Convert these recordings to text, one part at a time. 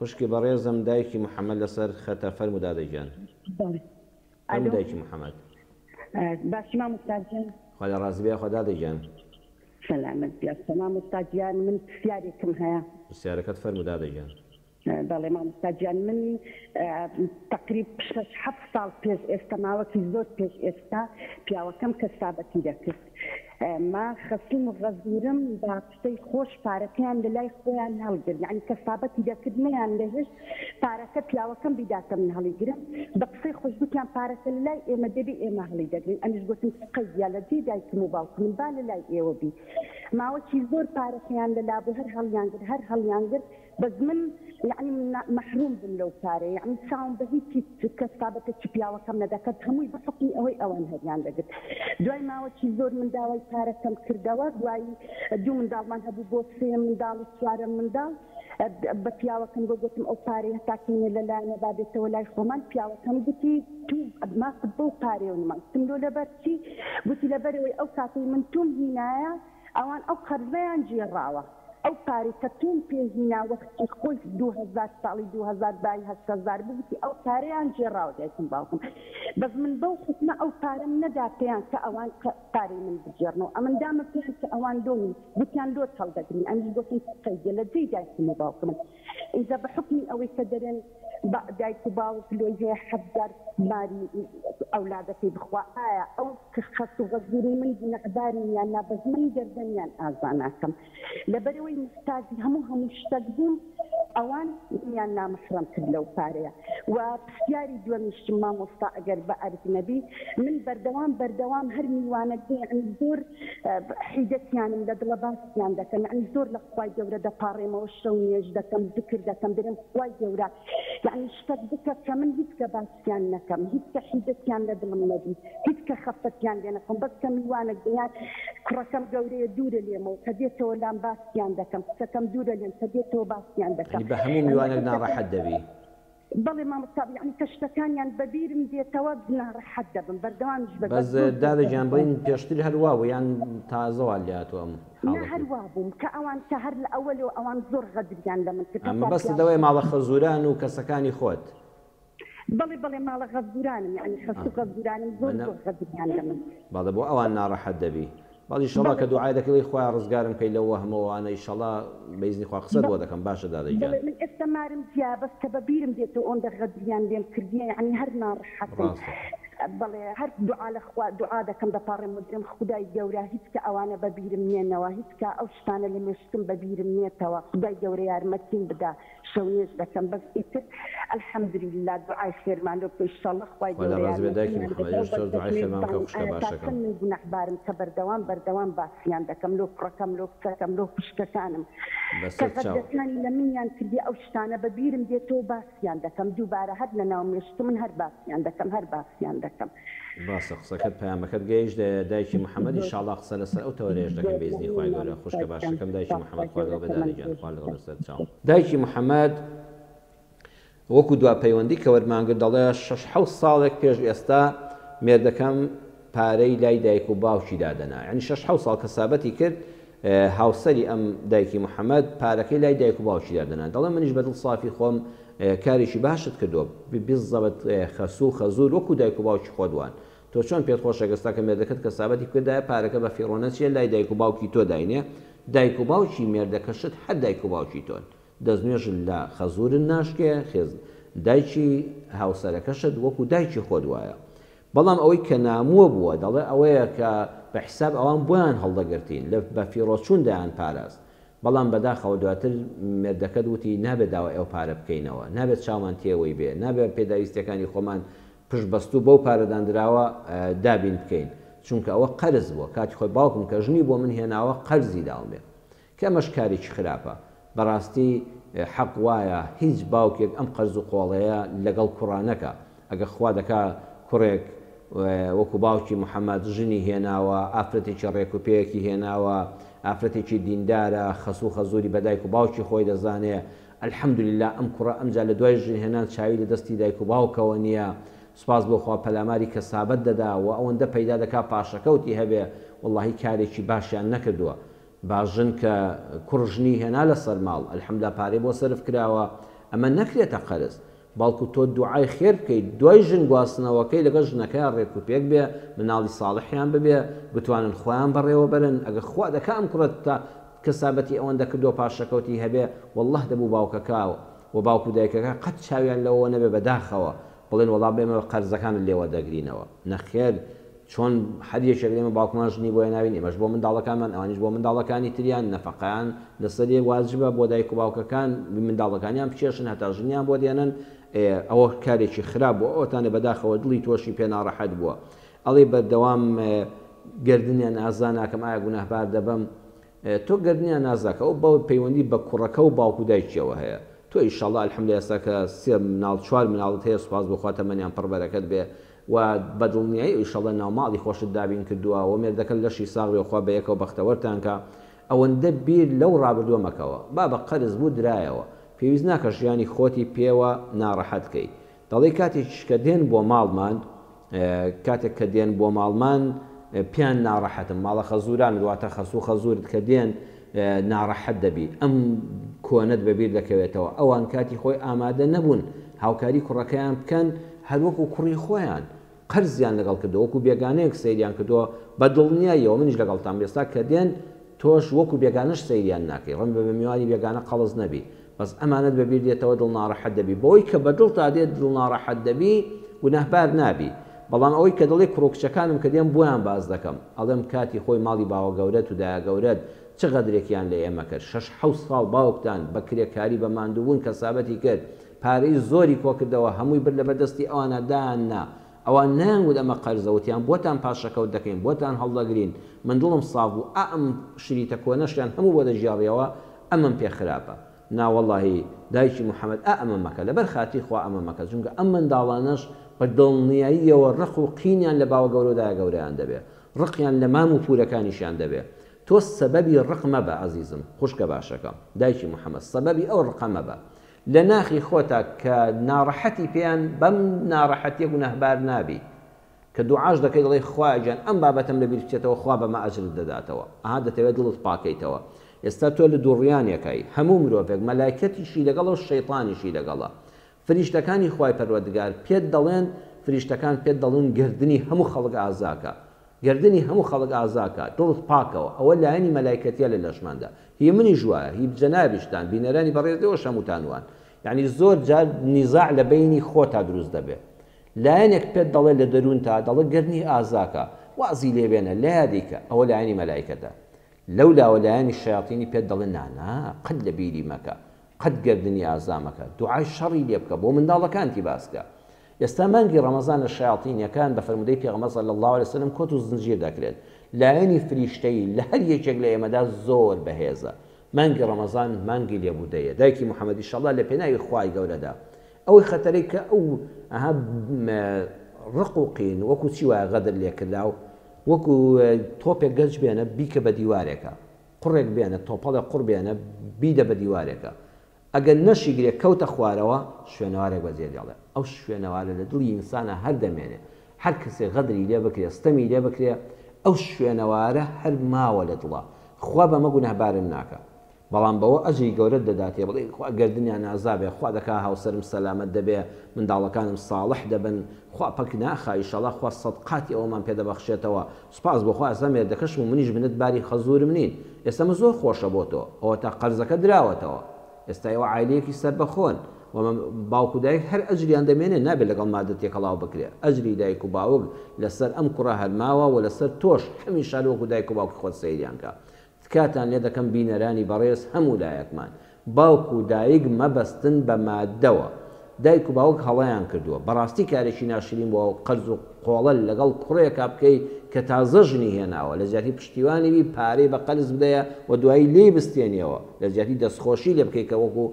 خوشکی بەڕێزم دایکی محەممەد لەسەر خەتە فەرموو دادەیجان فەرموو دایکی محەممەد باشی مامۆستاجیان خوا لە ڕازبێ خوا دادەیجان سەلامەت بیاستە مامۆستاجیان من پرسیارێکم هەیە پرسیارەکەت فەرموو دادەیجان بەڵێ مامۆستاجیان من تقریب 6-7 ساڵ پێش ئێستا ماوەکی زۆر پێش ئێستا پیاوەکەم کەسابەتی دەکرد ما خەسوم و غەزورم با قسەی خۆش پارەکەیان لە لای خۆیان هەڵگرت یعنی کەسابەتی دەکردنیان لەهێش پارەکە پیاوەکەم بیداتە من هەڵیگرم بە قسەی خۆش گوتیان پارەکە لە لای ئێمە دەبێ ئێمە هەڵی دەگرین ئەمیش گوتم قەزیا لە جێ دایکم و باوکم با لە لای ئێوە بی ماوەکی زۆر پارەکەیان لە لابوو هەر هەڵیانگرت هەر هەڵیانگرت بەس من يعني محروم بن لو كاري يعني ساوم بهيك كسابة پیاوەکەم نەدەکەت هەمووی بحکمی ئەوەی ئەوان هەریان دەگرت دوای ماوەکی زۆر منداڵی پارەکەم کردەوە دوای دوو منداڵمان هەبوو بۆ سێ منداڵ و چوارەم منداڵ بە پیاوەکەم بۆ گوتم ئەو پارەی هەتاکەینە لەلایەنە با بێتەوە لای خۆمان پیاوەکەم گوتی تو ماقت بۆ پارێونمان گوتم لۆ لەبەر چی گوتی لەبەرەوەی ئەو کاتەی من توم هینایە ئەوان ئەو قەرزەیان گێڕاوە ئەو پارەی کە توم پێهینا وەختی خۆی 2000 ساڵی 2000 بای 8000 بگوتی ئەو پارەیان گێڕاوە دایکم باوکم بەس من بەو حکمە ئەو پارەم نەدا پێیان کە ئەوان پارەی من بگێڕنەوە ئەمن دامە پێیان کە ئەوان دۆنی گوتیان دۆ هەڵدەگرین ئەمیش گوتم قەیدە لە جێی دایکم و باوکم ئینجا بە حکمی ئەوەی کە دەرێن دایک و باوک لۆی هەیە 7 ماری ئەولادەکەی بخوا ئایا ئەو کە خەست و غەزوری من نەقداریان نا بەس من گەردەنیان ئازاناکەم لەبەرەوەی مستاجی هەموو شتێک بووم ئەوان میان نامەحرەم کرد لەو پارەیە و پرسیاری دووەمیشتم مامۆستا ئەگەر بە عەرز نەبی من بەردەوام هەر میوانەکە یعنی زۆر حیدەتیانم لە دڵە باسییان دەکەم یعنی زۆر لە خوای گەورە دەپاڕێمەوە شەو نوێژ دەکەم ذکر دەکەم دەرێم خوای گەورە یعنی شتێک بکە کە من هیچ کە باسییان نەکەم هیچ کە حیدەتیان لە دڵم نەبی هیچ کە خەفتیان لێ نەکەم بەس کە میوانە گەیان کوڕەکەم گەورەیە دوورە لێمەوە کە دێتەوە لام باسییان دەکەم قسەکەم دوورە لێم کە دێتەوە باسییان دەکەم بە هەموو میوانێک ناڕەحەت دەبی بەڵێ مامۆستا یعنی کە شتەکانیان بەبیرم دێتەوە ناڕەحەت دەبم بەردەوامش بەس دادەجیان بڵین پێشتر هەروە و یان تازەوە لاتوە نه هەروە بووم کە ئەوان کە هەر لە ئەوەلەوە ئەوان زۆر غەدریان لە من کرد ئەمە بەست دەوای ماڵە خەزوران و کەسەکانی خۆت بەڵێ ماڵە غەزورانم یعنی خەست و غەزورانم زۆر غەدریان لە من بەڵێ بۆ ئەوان ناڕەحەت دەبی باڵی ئینشەڵا کە دوعای دەکەی خوا ڕزگارم کەی لەوە هەمەوانە ئینشەڵا بەیزنی خوا قسەت بۆ دەکەم باشە دادەیجان من ئێستا مارم جیا بەس کە بەبیرم دێتەوە ئەوەندە غەدریان لێم کردیە یعنی هەر ناڕەحەتم بەڵێ هەر دوعا لە خوا دوعا دەکەم بەپاڕێم ودرێم خودای گەورە هیچ کە ئەوانە بەبیرم نێنەوە هیچ کە ئەو شتانە لە مێشتم بەبیرم نێتەوە خودای گەورە یارمەتیم بدا شەو نوێژ دەکەم بەس ئیتر الحەمدولله دوعای خێرمان لۆ بکە ئینشەڵا خوای گەورە من گونەحبارم کە بەردەوام باسییان دەکەم لۆ کوڕەکەم لۆ کچەکەم لۆ خوشکەکانم کە غەدەکانی لە منیان کردی ئەو شتانە بەبیرم دێتەوە باسییان دەکەم دووبارە هەر لە ناو مێشت من هەر باسییان دەکەم باسە قسەکەت پەیامەکەت گەیشت دایکی محەممەد ئینشاڵڵا قسە لەسەر ئەو تەوەرێژ دەکەم بێزنی خوای گەورە خوشکە باشەکەم دایکی محەممەد خوا لەگەڵ بێدادەیجان خوا لەگەڵ لەسەر چاوم دایکی محەممەد وەکو دوا پەیوەندی کە وەرمانگرت دەڵێ 6-7 ساڵێک پێش ئێستا مێردەکەم پارەی لای دایک و باوکی دادەنا یعنی 6-7 ساڵ کەسابەتی کرد هاوسەری ئەم دایکی محەممەد پارەکەی لای دایک و باوکی دادەنا دەڵێ منیش بەدڵ صافی خۆم کاریشی باشت کردووە بیزەبەت خەسوو خەزور وەکو دایک و باوکی خۆدوان تۆ چۆن پێت خۆشە گەستا کە مێردەکەت کەسابەتی کردایە پارەکە بە فیڕۆنە چیە لای دایک و باوکی تۆ داینێ دایک و باوکی مێردەکەشت هەر دایک و باوکی تۆن دەستنوێژ لە خەزورن ناشکێ خێز دایکی هاوسەرەکەشت وەکو دایکی خۆ دوایە بەڵام ئەوەی کە نامووە بووە دەڵێ ئەوەیە کە بە حساب ئەوان بۆیان هەڵدەگرتین لە بە فیڕۆچوون دایان پاراست بەڵام بەداخەوە دواتر مێردەکەت وتی نابێت داوای ئەو پارە بکەینەوە نابێت چاومان تێوەی بێ نابێت پێداویستەکانی خۆمان پشت بەستوو بەو پارەدانراوە دابین بکەین چونکە ئەوە قەرز بووە کاتی خۆی باوکم کە ژنی بۆ من هێناوە قەرزی داڵمێ کە ئەمەش کارێکی خراپە بەڕاستی حەق وایە هیچ باوکێک ئەم قەرز و قۆڵەیە لەگەڵ کوڕانەکە ئەگە خوا دەکا کوڕێک وەکو باوکی محەممەد ژنی هێناوە ئافرەتێکی ڕێکوپەیەکی هێناوە ئافرەتێکی دیندارە خەسوو خەزوری بەدایک و باوکی خۆی دەزانێ الحەمدولله ئەم کوڕە ئەمجا لە دوای ژن هێنان چاوی لە دەستی دایک و باوکەوە نییە سوپاس بۆ خوا پەلاماری کەسابەت دەدا و ئەوەندە پەیدا دەکا پاشەکەوتی هەبێ وەڵڵاهی کارێکی باشیان نەکردووە باژن کە کوڕژنی هێنا لە سەر ماڵ الحەمدولله پارەی بۆ سەرف کراوە ئەمە نەکرێتە قەرز باڵکو تۆ دوعای خێر بکەیت دوای ژن گواستنەوەکەی لەگەڵ ژنەکەیان ڕێک و پێک بێ مناڵی ساڵحیان ببێ بتوانن خۆیان بەڕێوە بەرن ئەگە خوا دەکە ئەم کوڕەت تا کەسابەتی ئەوەندە کردو پاشەکەوتی هەبێ والله دەبوو باوکەکەوە و باوکو دایکەکە قەت چاویان لەوە نەبێ بەداخەوە بڵێن وەڵا بێمە قەرزەکان لێوە دەگرینەوە نەخێر چۆن حەدیەکێک لێمە باوکمان ژنی بۆیە ناوین ئێمەش بۆ منداڵەکانمان ئەوانیش بۆ منداڵەکانی تریان نەفەقەیان لەسەر واجبە بۆ دایک و باوکەکان منداڵەکانیان بچێشن هەتا ژنیان بۆ دێنن ئەوە کارێکی خراپ بووە ئەوتانە بەداخەوە دڵی تۆشی پێ ناڕەحەت بووە ئەڵێ بەردەوام گردنیان ئازا ناکەم ئایا گوناهبار دەبم تۆ گردنیان نازاکە ئەو بەو پەیوەندی بە کوڕەکە و باوکو دایکیەوە هەیە تۆ ئینشاڵڵا الحەمدولێ ئێستا کە سێ مناڵ چوار مناڵت هەیە سوپاس بخوا تەمەنیان پڕبەرەکەت بێ و بەدڵنیایی ئینشاڵڵا ناوماڵی خۆشت دابین کردووە و مێردەکە لەشی ساغی خوا بە یەکەوە بەختەوەرتانکە ئەوەندە بیر لەو ڕابردووە مەکەوە با بە قەرز بوو درایەوە پێویست ناکە ژیانی خۆتی پێوە ناڕەحەت بکەیت دەڵێ کاتێک کە دێن بۆ ماڵمان کاتێک کە دێن بۆ ماڵمان پیان ناڕەحەتم ماڵە خەزوران دواتە خەسوو خەزورت کە دێن ناڕەحەت دەبی ئەم کۆنت بەبیر دەکەوێتەوە ئەوان کاتی خۆی ئامادە نەبوون هاوکاری کوڕەکەیان بکەن هەروەکو کوڕی خۆیان قەرزیان لەگەڵ کردەوە وەکو بێگانەیەک سەیریان کردەوە بە دڵنیاییەوە منیش لەگەڵتان بێستا کە دێن تۆش وەکو بێگانەش سەیریان ناکەی ڕەن بە میوانی بێگانە قەڵز نەبی بەس ئەمانەت بەبیر دێتەوە دڵ ناڕەحەت دەبی بۆی کە بە دڵ تا دێت دڵ ناڕەحەت دەبی گوناهبار نابی بەڵام ئەوەی کە دڵی کوڕکچەکانم کە دێم بۆیان باز دەکەم ئەڵێم کاتی خۆی ماڵی باوە گەورەت و دایە گەورەت چ غەدرێکیان لە ئێمە کرد 6 ساڵ باوکتان بە کرێکاری بە ماندووبوون کەسابەتی کرد پارەی زۆری کۆ کردەوە هەمووی بر لە بەدەستی ئەوانە دانا ئەوان نانگوت ئەمە قەرزەوتیان بۆتان پاشەکەوت دەکەین بۆتان هەڵدەگرین من دڵم ساڵ بوو ئەم شریتە کۆنەشیان هەموو بۆ دەژیاڕیەوە ئەمەم پێ خراپە ناوەڵڵاهی دایکی محەممەد ئەمە مەکە لەبەر خاتی خوا ئەمە مەکە چونکە ئەم منداڵانەش بە دڵنیاییەوە ڕق و قینیان لە باوە گەورەدایە گەورەیان دەبێت ڕقیان لە مام و پورەکانیشیان دەبێت تۆ سەبەبی ڕق مەبە عەزیزم خوشکە باشەکەم دایکی محەممەد سەبەبی ئەو ڕقە مەبە لە ناخی خۆتا کە ناڕەحەتی پێیان بەم ناڕەحەتیە گوناهبار نابی کە دوعاش دەکەی دەڵێ خوایجان ئەم بابەتەم لەبیر بچێتەوە خوا بەمە ئەجرت دەداتەوە ئەها دەتەوێت دڵت پاکەیتەوە ئێستا تۆ لە دووڕیانێکای هەموو مرۆڤێک مەلایکەتیشی لەگەڵە و شەیطانیشی لەگەڵە فریشتەکانی خوای پەروەردگار پێت دەڵێن فریشتەکان پێت دەڵێن گردنی هەموو خەڵک ئازاکە گردنی هەموو خەڵک ئازاکە دڵت پاکەوە ئەوە لایەنی مەلایکەتیە لە لەشماندا هی منی ژوایە هی جەنابیشتان بینەرانی بەڕێزەوە هەمووتانوان یعنی زۆر جار نیزاع لە بینی خۆتا دروست دەبێت لایەنێک پێت دەڵێ لە دەروون تا دەڵێ گردنی ئازاکە وازی لێبێنە لا یادیکە ئەوە لایەنی مەلایکەتە لەولاوە لایەنی شەیاطینی پێت دەڵێ نانا قەت لە بیری مەکە قەت گردنی ئازامەکە دوعای شەڕی لێ بکە بۆ منداڵەکانتی باسکە ئێستا مانگی ڕەمەزانە شەیاطینیەکان بە فەرمودەی پێغەمبەر صلی الله علیه وسلم کۆت و زنجیر دەکرێت لایەنی فریشتەی لە هەر یەکێک لە ئێمەدا زۆر بەهێزە مانگی ڕەمەزان مانگی لێبوودەیە دایکی محەممەد ئینشاءالله لە پێناوی خوای گەورەدا ئەوەی خەتەرەی کە ئەو ڕق و قین وەکو چی وایە غەدر لێکردا و وەکو تۆپێک گەنج بێنە بیکە بە دیوارێکە قوڕێک بێنە تۆپەڵێک قوڕ بێنە بیدە بە دیوارێکە ئەگەر نەشیگرێت کەوتە خوارەوە شوێنەوارێک بەجێ دێڵێ ئەو شوێنەوارە لە دڵی ئینسانە هەر دەمێنێ هەر کەسێک غەدری لێ بکرێ ستەمی لێ بکرێ ئەو شوێنەوارە هەر ماوە لە دڵە خوا بەمە گوناهبارم ناکە بەڵام بەوە ئەجری گەورەت دەداتێ بڵێ خوا گردنیان ئازابێ خوا دەکا هاوسەرم سەلامەت دەبێ منداڵەکانم ساڵح دەبن خوا پەک ناخا ئینشاڵڵا خوا سەدقاتی ئەومان پێ دەبەخشێتەوە سوپاس بۆ خوا ئێستا مێردەکەشم و منیش بنت باری خەزورم نین ئێستا من زۆر خۆشە بۆ تۆ ئەوە تا قەرزەکە دراوەتەوە ئێستا ئێوە عایلەیەکی سەربەخۆن باوکو دایک هەر ئەجریان دەمێنێ نابێت لەگەڵ مادە تێکەڵاو بکرێ ئەجری دایک و باوک لەسەر ئەم کوڕە هەرماوە و لەسەر تۆش هەمیشە وەکو دایک و باوکی خۆت سەیریان کە تکاتان لێ دەکەم بینەرانی بەڕێز هەموو لایەکمان باوک و دایک مەبەستن بە مادەوە دایک و باوک هەڵەیان کردووە بەڕاستی کارێکی ناشرین بۆ قەرز و قۆڵە لەگەڵ کوڕێکا بکەی کە تازە ژنی هێناوە لە جیاتی پشتیوانیوی پارەی بە قەرز بدەیە و دوایی لێ بستێنیەوە لە جیاتی دەستخۆشی لێ بکەی کە وەکو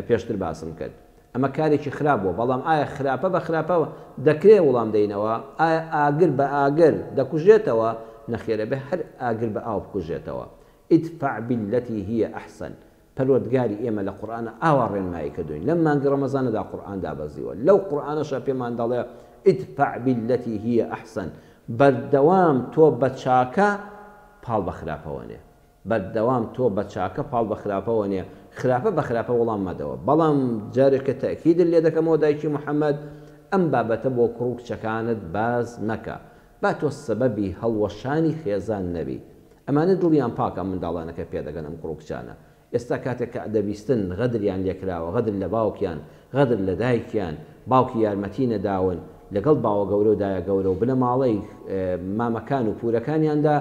پێشتر باسم کرد ئەمە کارێکی خراپ بووە بەڵام ئایا خراپە بە خراپەوە دەکرێت وەڵام دەینەوە ئایا ئاگر بە ئاگر دەکوژێتەوە نەخێرە بێ هەر ئاگر بە ئاو بکوژێتەوە ادفع بالتي هي أحسن پەروەردگاری ئێمە لە قورئانە ئاوا ڕێنمایی کردوین لەم مانگی ڕەمەزانەدا قورئان دابەزیوە لەو قورئانەشە پێمان دەڵێ ادفع بالتي هي أحسن بەردەوام تۆ بە چاکە پاڵ بە خراپەوە نێ بەردەوام تۆ بە چاکە پاڵ بە خراپەوە نێ خراپە بە خراپە وەڵام مەدەوە بەڵام جارێکە تەکید لێ دەکەمەوە دایکی محەممەد ئەم بابەتە بۆ کوڕ و کچەکانت باز مەکە با تۆ سەبەبی هەڵوەشانی خێزان نەبی ئەمانە دڵیان پاکە منداڵانەکە پێدەگەن ئەم کوڕ و کچانە ئێستا کاتێک کە دەبیستن غەدریان لێکراوە غەدر لە باوکیان غەدر لە دایکیان باوکی یارمەتی نەداون لەگەڵ باوە گەورە و دایە گەورە و بنە ماڵەی مامەکان و پورەکانیاندا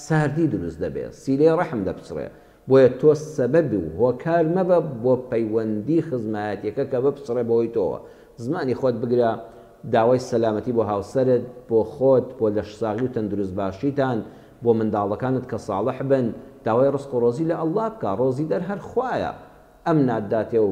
ساردی دروست دەبێت سیلەی ڕەحم دەپچڕێ بۆیە تۆ سەبەبی و هۆکار مەبە بۆ پەیوەندی خزمەتیەکە کە بپچڕێ بۆی تۆوە زمانی خۆت بگرە داوای سەلامەتی بۆ هاوسەرت بۆ خۆت بۆ لەشساغی و تەندروست باشیتان بۆ منداڵەکانت کە ساڵح بن داوای ڕزق و ڕۆزی لە ئەڵڵا بکە ڕۆزی دەر هەر خوایە ئەم ناداتێ و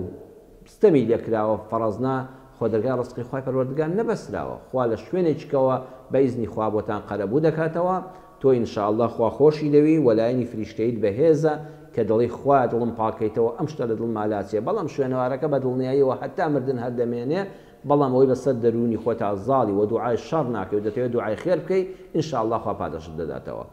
ستەمی لێکراوە فەڕەزنا خۆ دەرگا ڕزقی خوای پەروەردگار نەبەستراوە خوا لە شوێنێکەوە بە ئیزنی خوا بۆتان قەرەبوو دەکاتەوە تۆ ئینشاءالله خوا خۆشی دەوی وەلایەنی فریشتەیت بەهێزە کە دڵی خوا دڵم پاکەیتەوە ئەم شتە لە دڵ مالاچێ بەڵام شوێنەوارەکە بە دڵنیاییەوە هەتا مردن هەر دەمێنێ بەڵام ئەوەی بەسەر دەرونی خۆت ئازاڵی و دوعای شەڕ ناکەی و دەتەوێت دوعای خێر بکەی ئینشاءالله خوا پاداشت دەداتەوە